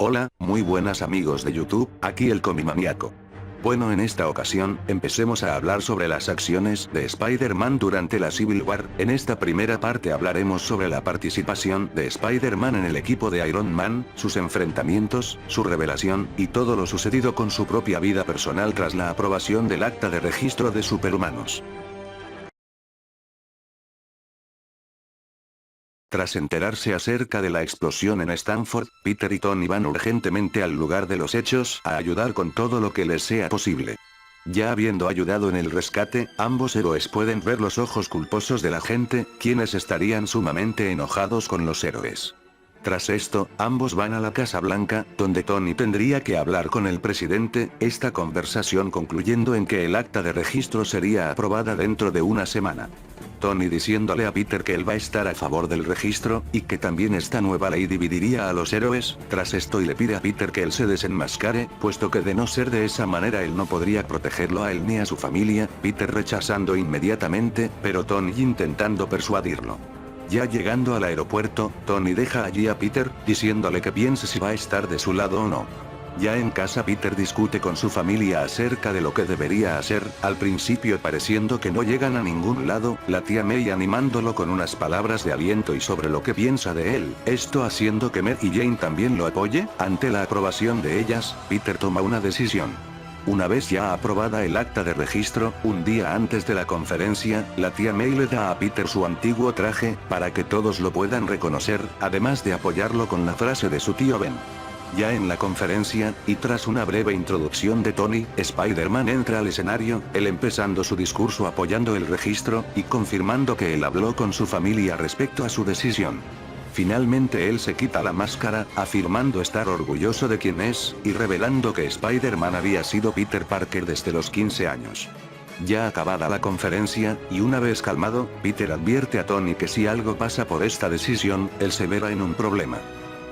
Hola, muy buenas amigos de YouTube, aquí el Comimaniaco. Bueno, en esta ocasión, empecemos a hablar sobre las acciones de Spider-Man durante la Civil War. En esta primera parte hablaremos sobre la participación de Spider-Man en el equipo de Iron Man, sus enfrentamientos, su revelación, y todo lo sucedido con su propia vida personal tras la aprobación del acta de registro de superhumanos. Tras enterarse acerca de la explosión en Stanford, Peter y Tony van urgentemente al lugar de los hechos a ayudar con todo lo que les sea posible. Ya habiendo ayudado en el rescate, ambos héroes pueden ver los ojos culposos de la gente, quienes estarían sumamente enojados con los héroes. Tras esto, ambos van a la Casa Blanca, donde Tony tendría que hablar con el presidente, esta conversación concluyendo en que el acta de registro sería aprobada dentro de una semana. Tony diciéndole a Peter que él va a estar a favor del registro, y que también esta nueva ley dividiría a los héroes. Tras esto y le pide a Peter que él se desenmascare, puesto que de no ser de esa manera él no podría protegerlo a él ni a su familia, Peter rechazando inmediatamente, pero Tony intentando persuadirlo. Ya llegando al aeropuerto, Tony deja allí a Peter, diciéndole que piense si va a estar de su lado o no. Ya en casa Peter discute con su familia acerca de lo que debería hacer, al principio pareciendo que no llegan a ningún lado, la tía May animándolo con unas palabras de aliento y sobre lo que piensa de él, esto haciendo que Mary Jane también lo apoye. Ante la aprobación de ellas, Peter toma una decisión. Una vez ya aprobada el acta de registro, un día antes de la conferencia, la tía May le da a Peter su antiguo traje, para que todos lo puedan reconocer, además de apoyarlo con la frase de su tío Ben. Ya en la conferencia, y tras una breve introducción de Tony, Spider-Man entra al escenario, él empezando su discurso apoyando el registro, y confirmando que él habló con su familia respecto a su decisión. Finalmente él se quita la máscara, afirmando estar orgulloso de quién es, y revelando que Spider-Man había sido Peter Parker desde los 15 años. Ya acabada la conferencia, y una vez calmado, Peter advierte a Tony que si algo pasa por esta decisión, él se verá en un problema.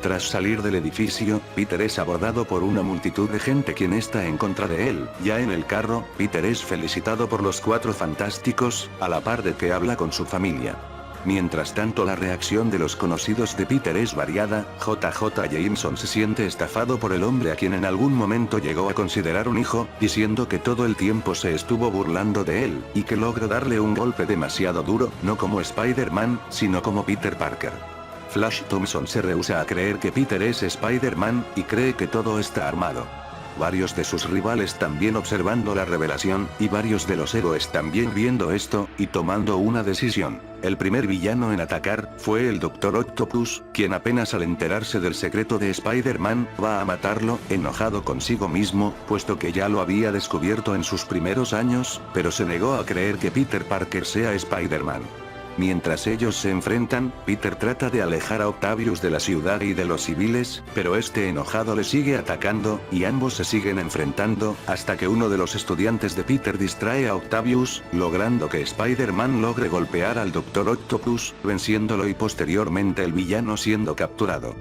Tras salir del edificio, Peter es abordado por una multitud de gente quien está en contra de él. Ya en el carro, Peter es felicitado por los Cuatro Fantásticos, a la par de que habla con su familia. Mientras tanto la reacción de los conocidos de Peter es variada. JJ Jameson se siente estafado por el hombre a quien en algún momento llegó a considerar un hijo, diciendo que todo el tiempo se estuvo burlando de él, y que logró darle un golpe demasiado duro, no como Spider-Man, sino como Peter Parker. Flash Thompson se rehúsa a creer que Peter es Spider-Man, y cree que todo está armado. Varios de sus rivales también observando la revelación, y varios de los héroes también viendo esto, y tomando una decisión. El primer villano en atacar, fue el Dr. Octopus, quien apenas al enterarse del secreto de Spider-Man, va a matarlo, enojado consigo mismo, puesto que ya lo había descubierto en sus primeros años, pero se negó a creer que Peter Parker sea Spider-Man. Mientras ellos se enfrentan, Peter trata de alejar a Octavius de la ciudad y de los civiles, pero este enojado le sigue atacando, y ambos se siguen enfrentando, hasta que uno de los estudiantes de Peter distrae a Octavius, logrando que Spider-Man logre golpear al Dr. Octopus, venciéndolo y posteriormente el villano siendo capturado.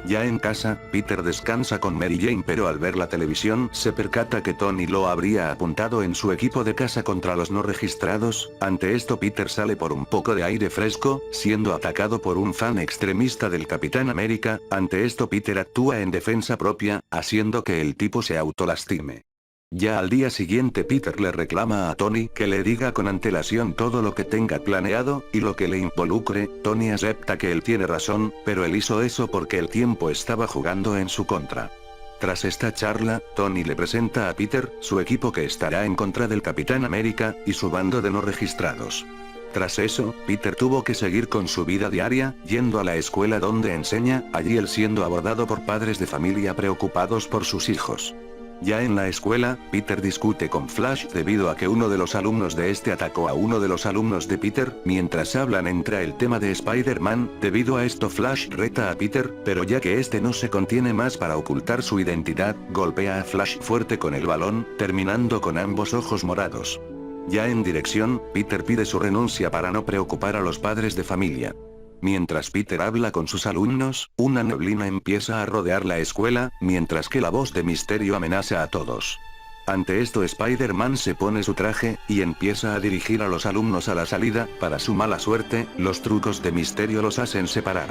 Ya en casa, Peter descansa con Mary Jane, pero al ver la televisión se percata que Tony lo habría apuntado en su equipo de casa contra los no registrados. Ante esto Peter sale por un poco de aire fresco, siendo atacado por un fan extremista del Capitán América. Ante esto Peter actúa en defensa propia, haciendo que el tipo se autolastime. Ya al día siguiente Peter le reclama a Tony que le diga con antelación todo lo que tenga planeado, y lo que le involucre. Tony acepta que él tiene razón, pero él hizo eso porque el tiempo estaba jugando en su contra. Tras esta charla, Tony le presenta a Peter su equipo que estará en contra del Capitán América, y su bando de no registrados. Tras eso, Peter tuvo que seguir con su vida diaria, yendo a la escuela donde enseña, allí él siendo abordado por padres de familia preocupados por sus hijos. Ya en la escuela, Peter discute con Flash debido a que uno de los alumnos de este atacó a uno de los alumnos de Peter. Mientras hablan entra el tema de Spider-Man. Debido a esto Flash reta a Peter, pero ya que este no se contiene más para ocultar su identidad, golpea a Flash fuerte con el balón, terminando con ambos ojos morados. Ya en dirección, Peter pide su renuncia para no preocupar a los padres de familia. Mientras Peter habla con sus alumnos, una neblina empieza a rodear la escuela, mientras que la voz de Misterio amenaza a todos. Ante esto Spider-Man se pone su traje, y empieza a dirigir a los alumnos a la salida. Para su mala suerte, los trucos de Misterio los hacen separar.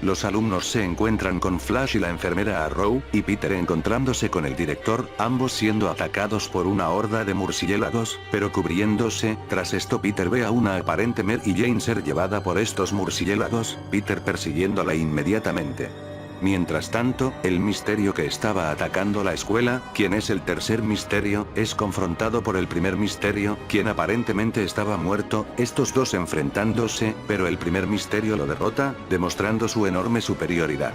Los alumnos se encuentran con Flash y la enfermera Arrow, y Peter encontrándose con el director, ambos siendo atacados por una horda de murciélagos, pero cubriéndose. Tras esto Peter ve a una aparente Mary Jane ser llevada por estos murciélagos, Peter persiguiéndola inmediatamente. Mientras tanto, el misterio que estaba atacando la escuela, quien es el tercer misterio, es confrontado por el primer misterio, quien aparentemente estaba muerto, estos dos enfrentándose, pero el primer misterio lo derrota, demostrando su enorme superioridad.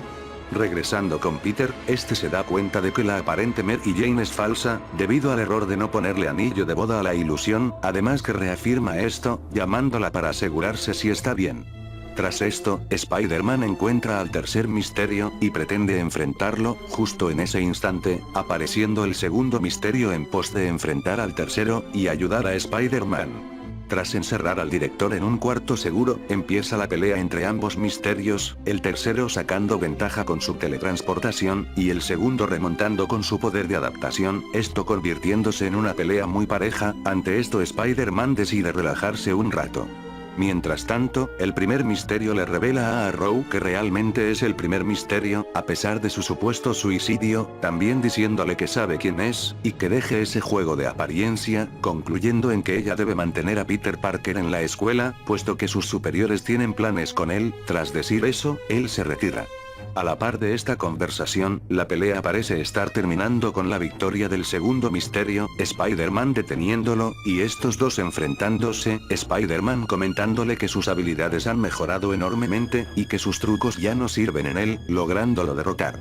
Regresando con Peter, este se da cuenta de que la aparente Mary Jane es falsa, debido al error de no ponerle anillo de boda a la ilusión, además que reafirma esto, llamándola para asegurarse si está bien. Tras esto, Spider-Man encuentra al tercer misterio, y pretende enfrentarlo. Justo en ese instante, apareciendo el segundo misterio en pos de enfrentar al tercero, y ayudar a Spider-Man. Tras encerrar al director en un cuarto seguro, empieza la pelea entre ambos misterios, el tercero sacando ventaja con su teletransportación, y el segundo remontando con su poder de adaptación, esto convirtiéndose en una pelea muy pareja. Ante esto Spider-Man decide relajarse un rato. Mientras tanto, el primer misterio le revela a Arrow que realmente es el primer misterio, a pesar de su supuesto suicidio, también diciéndole que sabe quién es, y que deje ese juego de apariencia, concluyendo en que ella debe mantener a Peter Parker en la escuela, puesto que sus superiores tienen planes con él. Tras decir eso, él se retira. A la par de esta conversación, la pelea parece estar terminando con la victoria del segundo misterio, Spider-Man deteniéndolo, y estos dos enfrentándose, Spider-Man comentándole que sus habilidades han mejorado enormemente, y que sus trucos ya no sirven en él, lográndolo derrotar.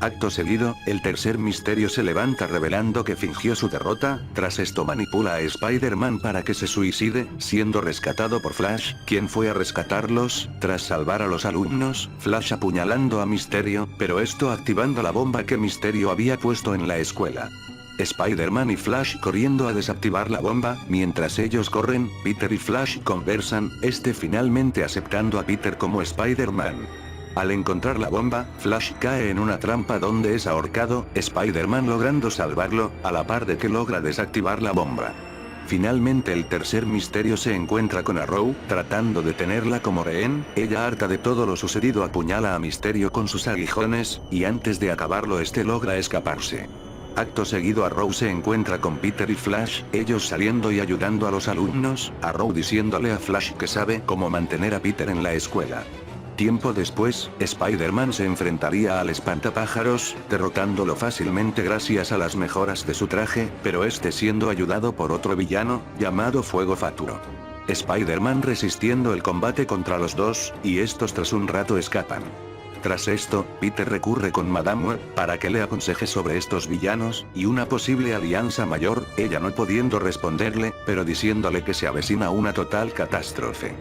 Acto seguido, el tercer misterio se levanta revelando que fingió su derrota. Tras esto manipula a Spider-Man para que se suicide, siendo rescatado por Flash, quien fue a rescatarlos. Tras salvar a los alumnos, Flash apuñalando a Misterio, pero esto activando la bomba que Misterio había puesto en la escuela. Spider-Man y Flash corriendo a desactivar la bomba. Mientras ellos corren, Peter y Flash conversan, finalmente aceptando a Peter como Spider-Man. Al encontrar la bomba, Flash cae en una trampa donde es ahorcado, Spider-Man logrando salvarlo, a la par de que logra desactivar la bomba. Finalmente el tercer misterio se encuentra con Arrow, tratando de tenerla como rehén. Ella, harta de todo lo sucedido, apuñala a Misterio con sus aguijones, y antes de acabarlo logra escaparse. Acto seguido Arrow se encuentra con Peter y Flash, ellos saliendo y ayudando a los alumnos, Arrow diciéndole a Flash que sabe cómo mantener a Peter en la escuela. Tiempo después, Spider-Man se enfrentaría al espantapájaros, derrotándolo fácilmente gracias a las mejoras de su traje, pero siendo ayudado por otro villano, llamado Fuego Fatuo. Spider-Man resistiendo el combate contra los dos, y estos tras un rato escapan. Tras esto, Peter recurre con Madame Web para que le aconseje sobre estos villanos, y una posible alianza mayor, ella no pudiendo responderle, pero diciéndole que se avecina una total catástrofe.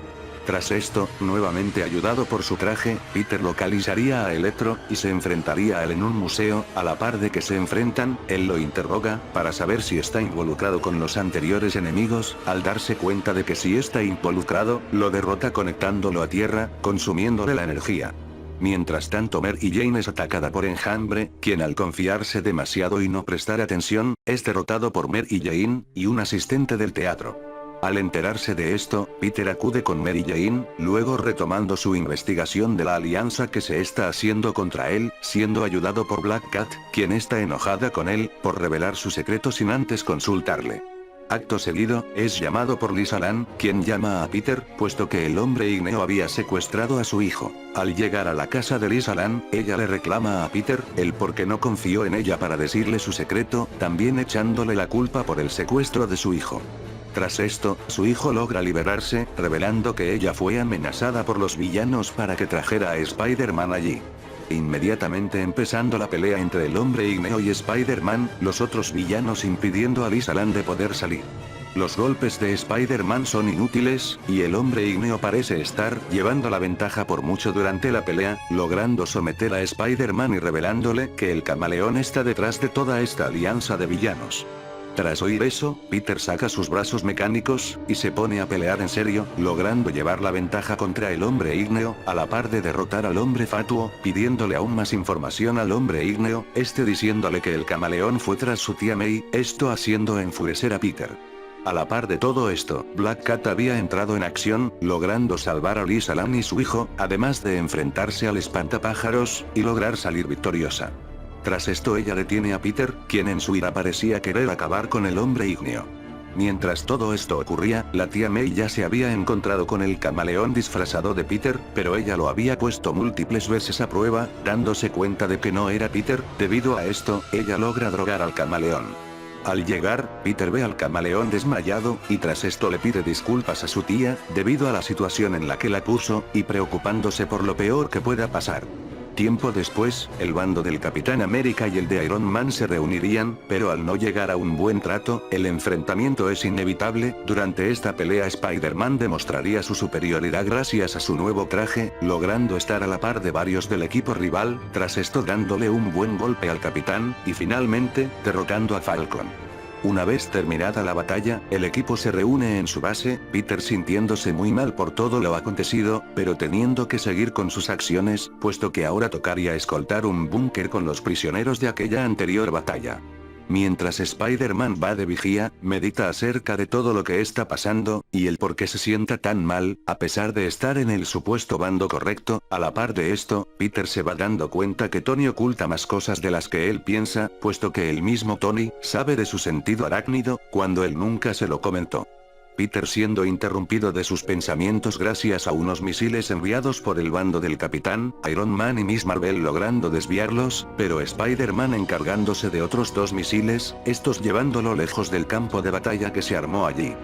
Tras esto, nuevamente ayudado por su traje, Peter localizaría a Electro, y se enfrentaría a él en un museo. A la par de que se enfrentan, él lo interroga, para saber si está involucrado con los anteriores enemigos. Al darse cuenta de que sí está involucrado, lo derrota conectándolo a tierra, consumiéndole la energía. Mientras tanto Mary Jane es atacada por Enjambre, quien al confiarse demasiado y no prestar atención, es derrotado por Mary Jane, y un asistente del teatro. Al enterarse de esto, Peter acude con Mary Jane, luego retomando su investigación de la alianza que se está haciendo contra él, siendo ayudado por Black Cat, quien está enojada con él, por revelar su secreto sin antes consultarle. Acto seguido, es llamado por Lisa Lan, quien llama a Peter, puesto que el hombre ígneo había secuestrado a su hijo. Al llegar a la casa de Lisa Lan, ella le reclama a Peter, el por qué no confió en ella para decirle su secreto, también echándole la culpa por el secuestro de su hijo. Tras esto, su hijo logra liberarse, revelando que ella fue amenazada por los villanos para que trajera a Spider-Man allí. Inmediatamente empezando la pelea entre el hombre ígneo y Spider-Man, los otros villanos impidiendo a Lisa Lan de poder salir. Los golpes de Spider-Man son inútiles, y el hombre ígneo parece estar llevando la ventaja por mucho durante la pelea, logrando someter a Spider-Man y revelándole que el camaleón está detrás de toda esta alianza de villanos. Tras oír eso, Peter saca sus brazos mecánicos, y se pone a pelear en serio, logrando llevar la ventaja contra el hombre ígneo, a la par de derrotar al hombre fatuo, pidiéndole aún más información al hombre ígneo, diciéndole que el camaleón fue tras su tía May, esto haciendo enfurecer a Peter. A la par de todo esto, Black Cat había entrado en acción, logrando salvar a Lisa Lam y su hijo, además de enfrentarse al espantapájaros, y lograr salir victoriosa. Tras esto ella detiene a Peter, quien en su ira parecía querer acabar con el hombre ígneo. Mientras todo esto ocurría, la tía May ya se había encontrado con el camaleón disfrazado de Peter, pero ella lo había puesto múltiples veces a prueba, dándose cuenta de que no era Peter. Debido a esto, ella logra drogar al camaleón. Al llegar, Peter ve al camaleón desmayado, y tras esto le pide disculpas a su tía, debido a la situación en la que la puso, y preocupándose por lo peor que pueda pasar. Tiempo después, el bando del Capitán América y el de Iron Man se reunirían, pero al no llegar a un buen trato, el enfrentamiento es inevitable. Durante esta pelea Spider-Man demostraría su superioridad gracias a su nuevo traje, logrando estar a la par de varios del equipo rival, tras esto dándole un buen golpe al Capitán, y finalmente, derrotando a Falcon. Una vez terminada la batalla, el equipo se reúne en su base, Peter sintiéndose muy mal por todo lo acontecido, pero teniendo que seguir con sus acciones, puesto que ahora tocaría escoltar un búnker con los prisioneros de aquella anterior batalla. Mientras Spider-Man va de vigía, medita acerca de todo lo que está pasando, y el por qué se sienta tan mal, a pesar de estar en el supuesto bando correcto. A la par de esto, Peter se va dando cuenta que Tony oculta más cosas de las que él piensa, puesto que el mismo Tony sabe de su sentido arácnido, cuando él nunca se lo comentó. Peter siendo interrumpido de sus pensamientos gracias a unos misiles enviados por el bando del Capitán, Iron Man y Miss Marvel logrando desviarlos, pero Spider-Man encargándose de otros 2 misiles, estos llevándolo lejos del campo de batalla que se armó allí.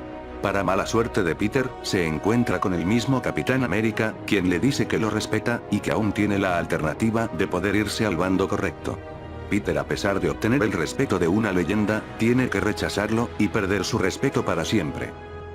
Para mala suerte de Peter, se encuentra con el mismo Capitán América, quien le dice que lo respeta, y que aún tiene la alternativa de poder irse al bando correcto. Peter, a pesar de obtener el respeto de una leyenda, tiene que rechazarlo, y perder su respeto para siempre.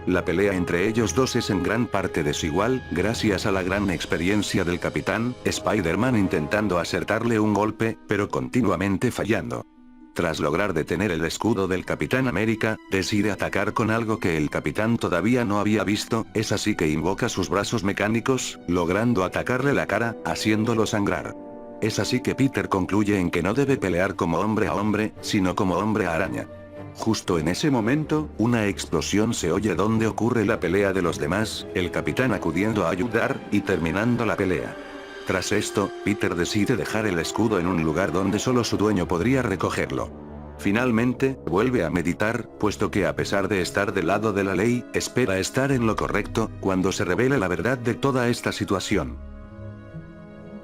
La pelea entre ellos dos es en gran parte desigual, gracias a la gran experiencia del Capitán, Spider-Man intentando acertarle un golpe, pero continuamente fallando. Tras lograr detener el escudo del Capitán América, decide atacar con algo que el Capitán todavía no había visto, es así que invoca sus brazos mecánicos, logrando atacarle la cara, haciéndolo sangrar. Es así que Peter concluye en que no debe pelear como hombre a hombre, sino como hombre araña. Justo en ese momento, una explosión se oye donde ocurre la pelea de los demás, el Capitán acudiendo a ayudar, y terminando la pelea. Tras esto, Peter decide dejar el escudo en un lugar donde solo su dueño podría recogerlo. Finalmente, vuelve a meditar, puesto que a pesar de estar del lado de la ley, espera estar en lo correcto, cuando se revela la verdad de toda esta situación.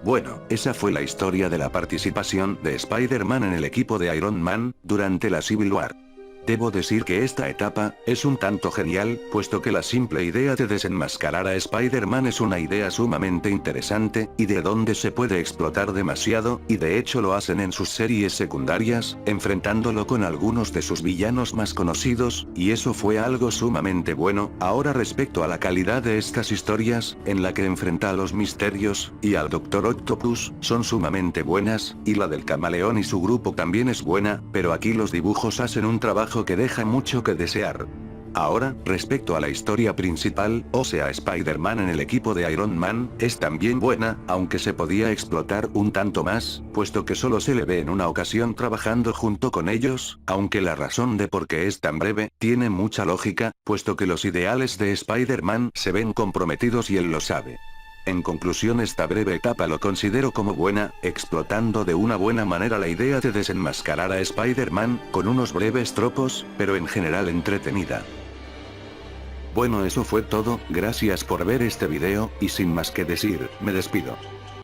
Bueno, esa fue la historia de la participación de Spider-Man en el equipo de Iron Man, durante la Civil War. Debo decir que esta etapa, es un tanto genial, puesto que la simple idea de desenmascarar a Spider-Man es una idea sumamente interesante, y de donde se puede explotar demasiado, y de hecho lo hacen en sus series secundarias, enfrentándolo con algunos de sus villanos más conocidos, y eso fue algo sumamente bueno. Ahora respecto a la calidad de estas historias, en la que enfrenta a los misterios, y al Doctor Octopus, son sumamente buenas, y la del camaleón y su grupo también es buena, pero aquí los dibujos hacen un trabajo que deja mucho que desear. Ahora, respecto a la historia principal, o sea Spider-Man en el equipo de Iron Man, es también buena, aunque se podía explotar un tanto más, puesto que solo se le ve en una ocasión trabajando junto con ellos, aunque la razón de por qué es tan breve, tiene mucha lógica, puesto que los ideales de Spider-Man se ven comprometidos y él lo sabe. En conclusión, esta breve etapa lo considero como buena, explotando de una buena manera la idea de desenmascarar a Spider-Man, con unos breves tropos, pero en general entretenida. Bueno, eso fue todo, gracias por ver este video, y sin más que decir, me despido.